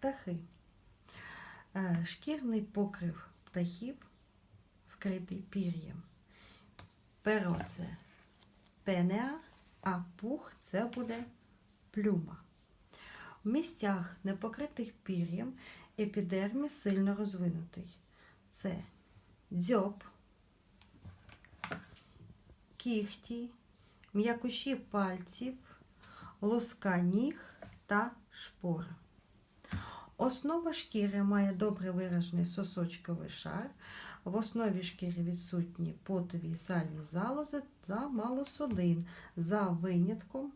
Птахи. Шкірний покрив птахів вкритий пір'ям. Перо – це пенеа, а пух – це буде плюма. В місцях, не покритих пір'ям, епідерміс сильно розвинутий. Це дзьоб, кігті, м'якуші пальців, луска ніг та шпори. Основа шкіри має добре виражений сосочковий шар. В основі шкіри відсутні потові і сальні залози та малосудин, за винятком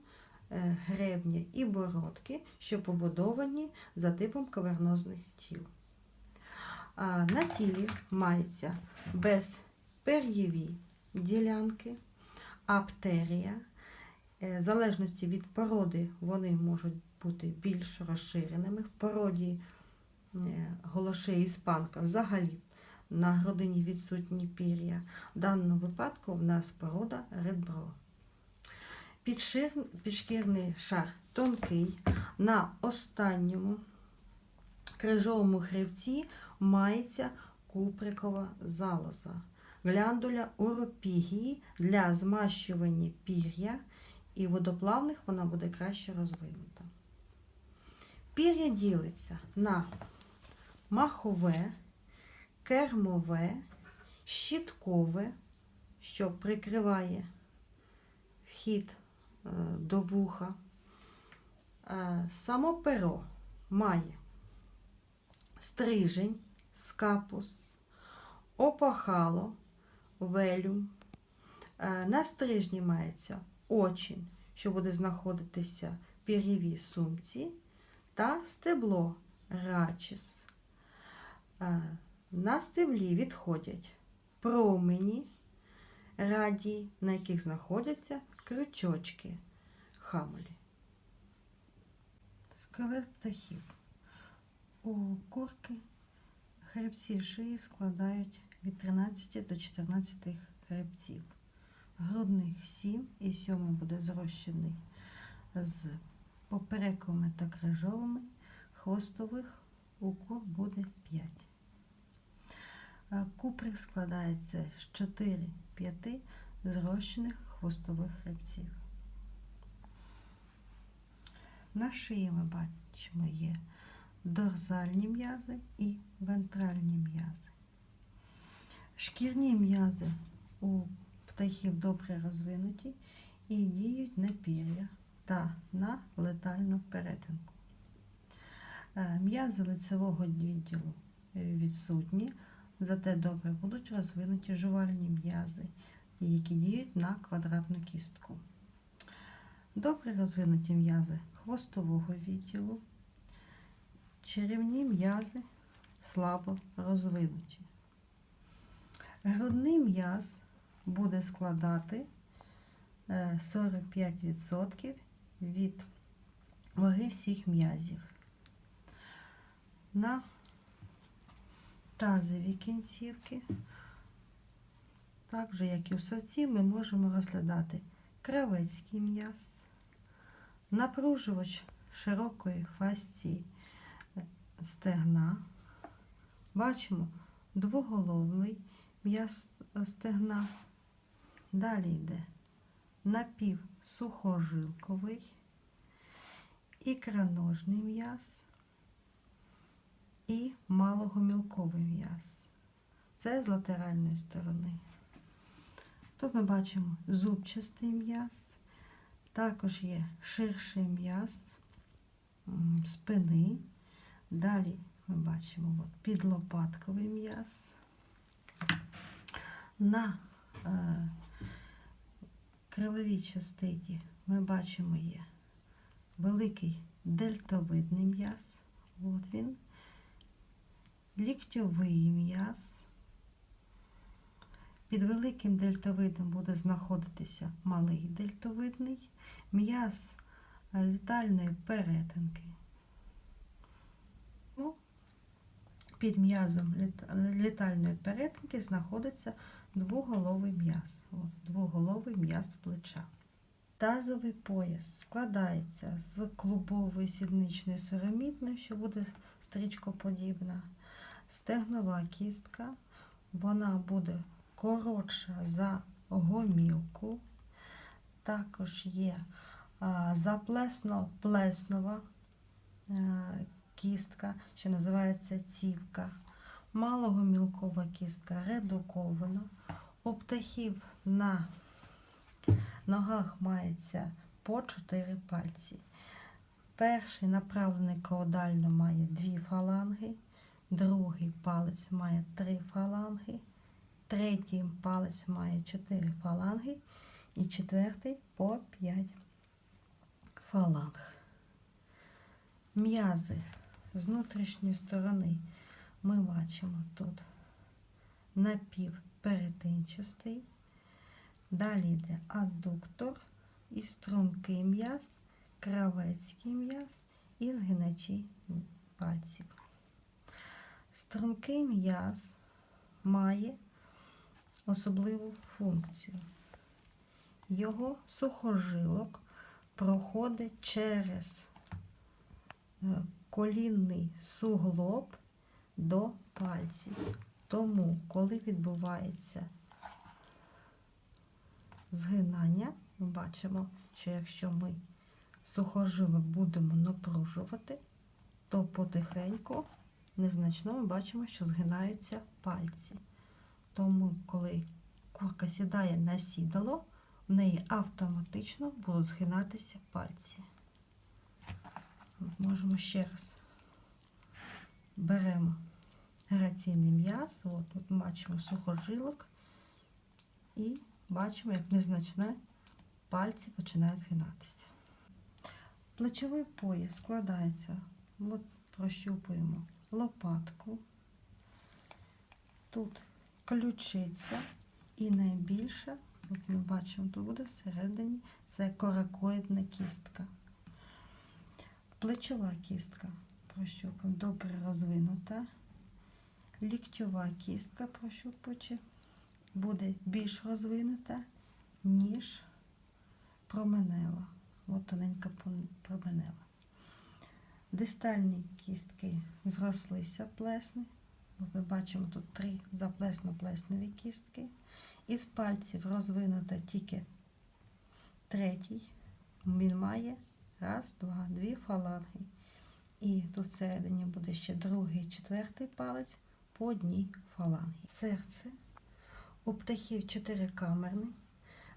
гребня і бородки, що побудовані за типом кавернозних тіл. На тілі маються безпер'єві ділянки, аптерія. В залежності від породи вони можуть бути більш розширеними. В породі голошей іспанка взагалі на грудині відсутні пір'я. В даному випадку в нас порода редбро. Підшкірний шар тонкий. На останньому крижовому хребці мається куприкова залоза. Гляндуля уропігії для змащування пір'я, і водоплавних вона буде краще розвинута. Пір'я ділиться на махове, кермове, щіткове, що прикриває вхід до вуха. Само перо має стрижень, скапус, опахало, велюм. На стрижні мається очінь, що буде знаходитися в пір'євій сумці, та стебло рачіс. На стеблі відходять промені радії, на яких знаходяться крючочки хамелі. Скелет птахів. У курки хребці шиї складають від 13 до 14 хребців. Грудних 7 і 7 буде зрощений з поперековими та крижовими, хвостових у кур буде 5. Куприк складається з 4-5 зрощених хвостових хребців. На шиї ми бачимо є дорзальні м'язи і вентральні м'язи. Шкірні м'язи у птахів добре розвинуті і діють на пір'я та на летальну перетинку. М'язи лицевого відділу відсутні, зате добре будуть розвинуті жувальні м'язи, які діють на квадратну кістку. Добре розвинуті м'язи хвостового відділу, черевні м'язи слабо розвинуті. Грудний м'яз буде складати 45% від ваги всіх м'язів. На тазові кінцівки, так же як і в совці, ми можемо розглядати кравецький м'яз, напружувач широкої фасції стегна. Бачимо двоголовний м'яз стегна. Далі йде напівсухожилковий, ікроножний м'яз і малогомілковий м'яз. Це з латеральної сторони. Тут ми бачимо зубчастий м'яз, також є ширший м'яз спини. Далі ми бачимо підлопатковий м'яз. На криловій частині ми бачимо є великий дельтовидний м'яз. От він. Ліктьовий м'яз. Під великим дельтовидом буде знаходитися малий дельтовидний, м'яз літальної перетинки. Під м'язом літальної перетинки знаходиться двоголовий м'яз. Двоголовий м'яз плеча. Тазовий пояс складається з клубової сідничної соромітної, що буде стрічкоподібна, стегнова кістка, вона буде коротша за гомілку, також є заплесно-плеснова кістка, що називається цівка, малогомілкова кістка редукована. У птахів на ногах мається по 4 пальці. Перший направлений каудально має 2 фаланги, другий палець має 3 фаланги, третій палець має 4 фаланги і четвертий по 5 фаланг. М'язи з внутрішньої сторони ми бачимо тут напівперетинчастий, далі йде аддуктор і стрункий м'яз, кравецький м'яз і згиначі пальців. Стрункий м'яз має особливу функцію. Його сухожилок проходить через колінний суглоб до пальців. Тому, коли відбувається згинання, ми бачимо, що якщо ми сухожилок будемо напружувати, то потихеньку, незначно ми бачимо, що згинаються пальці. Тому, коли курка сідає на сідало, в неї автоматично будуть згинатися пальці. Можемо ще раз. Беремо граційний м'яз, тут бачимо сухожилок і бачимо, як незначно пальці починають згинатися. Плечовий пояс складається, прощупуємо лопатку, тут ключиця і найбільше, ми бачимо, тут буде всередині, це коракоїдна кістка. Плечова кістка, прощупуємо, добре розвинута. Ліктьова кістка, прощупуючи, буде більш розвинута, ніж променева. Тоненька променева. Дистальні кістки зрослися плесни. Ми бачимо тут 3 заплесно-плесневі кістки. Із пальців розвинута тільки третій. Він має 2 фаланги. І тут всередині буде ще другий, четвертий палець по 1 фалангі. Серце у птахів 4-камерне.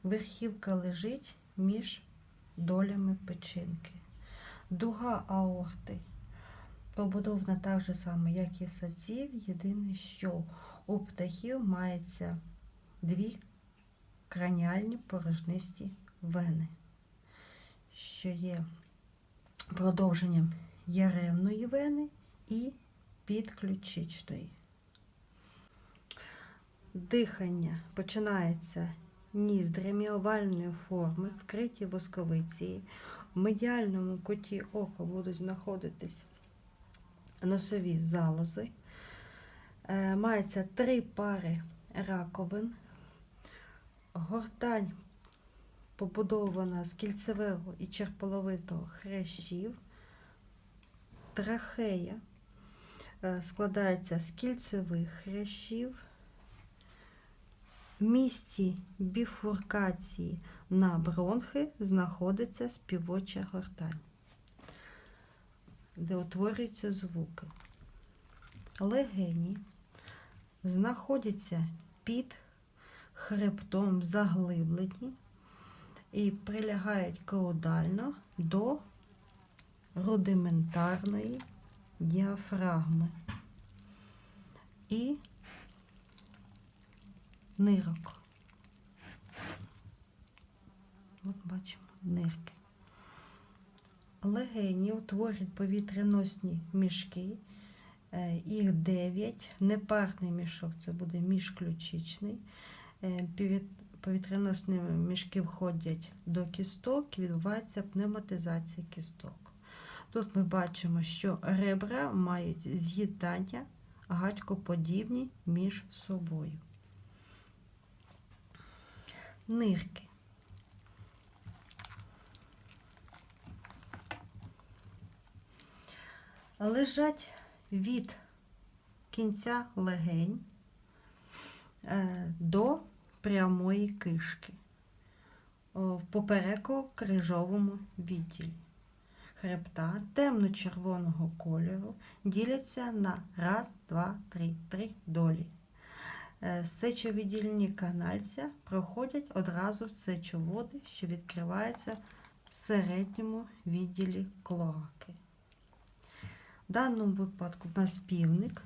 Верхівка лежить між долями печінки. Дуга аорти побудована так же само, як і савців, єдине, що у птахів мається 2 краніальні порожнисті вени, що є продовженням яремної вени і підключичної. Дихання починається ніздрями овальної форми, вкриті восковицею. В медіальному куті ока будуть знаходитись носові залози. Мається 3 пари раковин. Гортань побудована з кільцевого і черполовитого хрящів. Трахея складається з кільцевих хрящів. В місці біфуркації на бронхи знаходиться співоча гортань, де утворюються звуки. Легені знаходяться під хребтом заглиблені і прилягають каудально до рудиментарної діафрагми і нирок. Бачимо нирки. Легені утворюють повітряносні мішки. Їх 9. Непарний мішок – це буде міжключичний. Повітряносні мішки входять до кісток, відбувається пневматизація кісток. Тут ми бачимо, що ребра мають з'єднання гачкоподібні між собою. Нирки. лежать від кінця легень до прямої кишки в попереково-крижовому відділі хребта темно-червоного кольору, діляться на раз, два, три долі. Сечовидільні канальця проходять одразу в сечоводи, що відкривається в середньому відділі клоаки. В даному випадку в нас півник,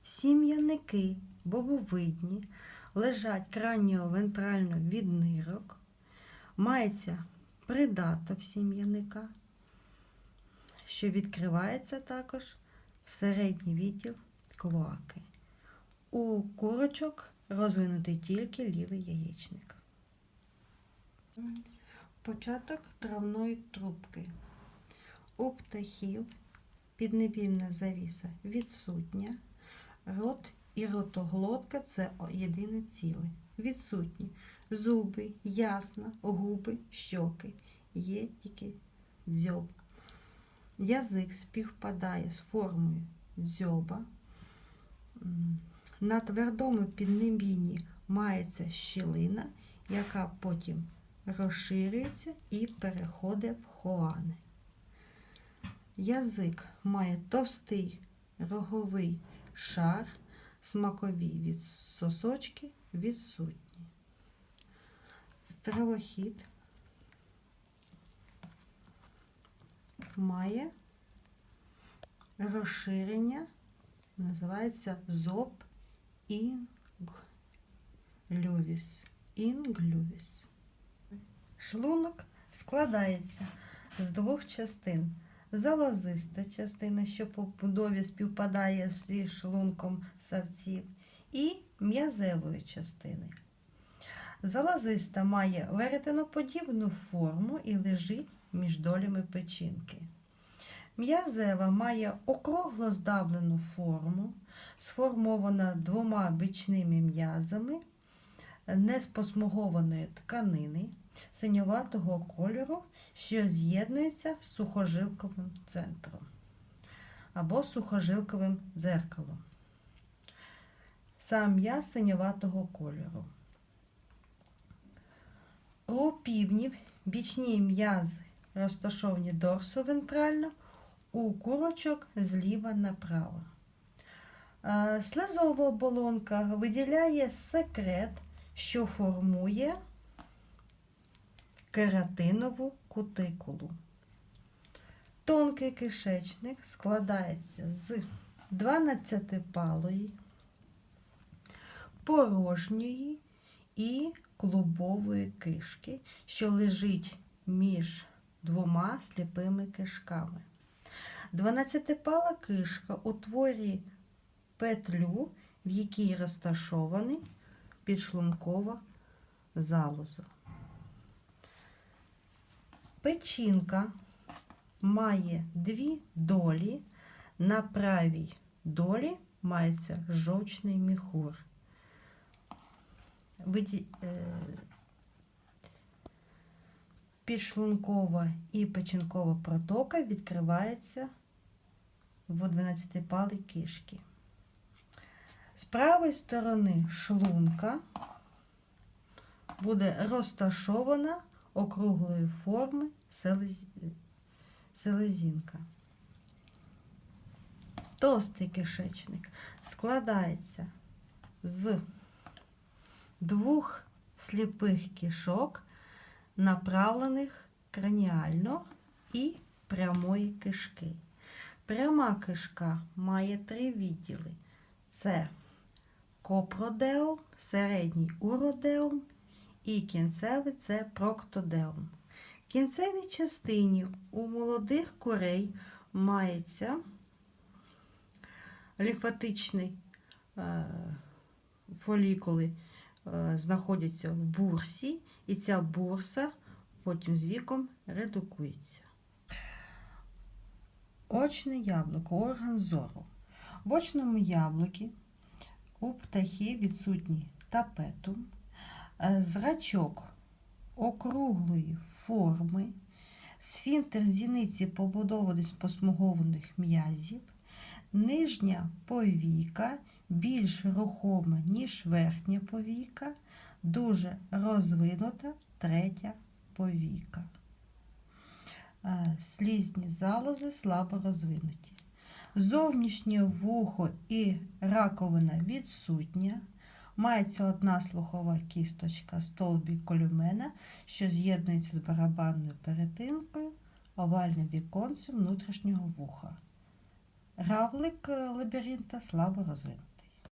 сім'яники бобовидні, лежать краніовентрально від нирок, мається придаток сім'яника, що відкривається також в середній відділ клоаки. У курочок розвинутий тільки лівий яєчник. Початок травної трубки. У птахів піднебільна завіса відсутня, рот і ротоглотка – це єдине ціле. Відсутні зуби, ясна, губи, щоки. Є тільки дзьоб. Язик співпадає з формою дзьоба. На твердому піднебінні мається щілина, яка потім розширюється і переходить в хоани. Язик має товстий роговий шар, смакові сосочки відсутні. Стравохід має розширення, називається зоб інглювіс. Шлунок складається з двох частин. Залозиста частина, що по будові співпадає зі шлунком савців, і м'язевої частини. Залозиста має веретеноподібну форму і лежить між долями печінки. М'язева має округло здавлену форму, сформована двома бічними м'язами неспосмугованої тканини синьоватого кольору, що з'єднується з сухожилковим центром або сухожилковим дзеркалом. Сам м'яз синьоватого кольору. У півнів бічні м'язи розташовані дорсовентрально, у курочок зліва направо. Слизова оболонка виділяє секрет, що формує кератинову кутикулу. Тонкий кишечник складається з 12-палої, порожньої і клубової кишки, що лежить між двома сліпими кишками. 12-пала кишка утворює петлю, в якій розташований підшлункова залоза. Печінка має дві долі. На правій долі мається жовчний міхур. Підшлункова і печінкова протока відкривається в 12-палій кишці. З правої сторони шлунка буде розташована округлої форми селезінка. Товстий кишечник складається з двох сліпих кишок, направлених краніально, і прямої кишки. Пряма кишка має три відділи. Це копродеум, середній уродеум і кінцевий – це проктодеум. В кінцевій частині у молодих курей мається лімфатичний фолікули, знаходяться в бурсі, і ця бурса потім з віком редукується. Очне яблуко, орган зору. В очному яблукі у птахів відсутній тапетум, зрачок округлої форми, Сфінктер зіниці побудований з посмугованих м'язів. Нижня повіка більш рухома, ніж верхня повіка, дуже розвинута третя повіка. Слізні залози слабо розвинуті. Зовнішнє вухо і раковина відсутня. Мається одна слухова кісточка столбік колюмена, що з'єднується з барабанною перетинкою, овальним віконцем внутрішнього вуха. Равлик лабіринта слабо розвинутий.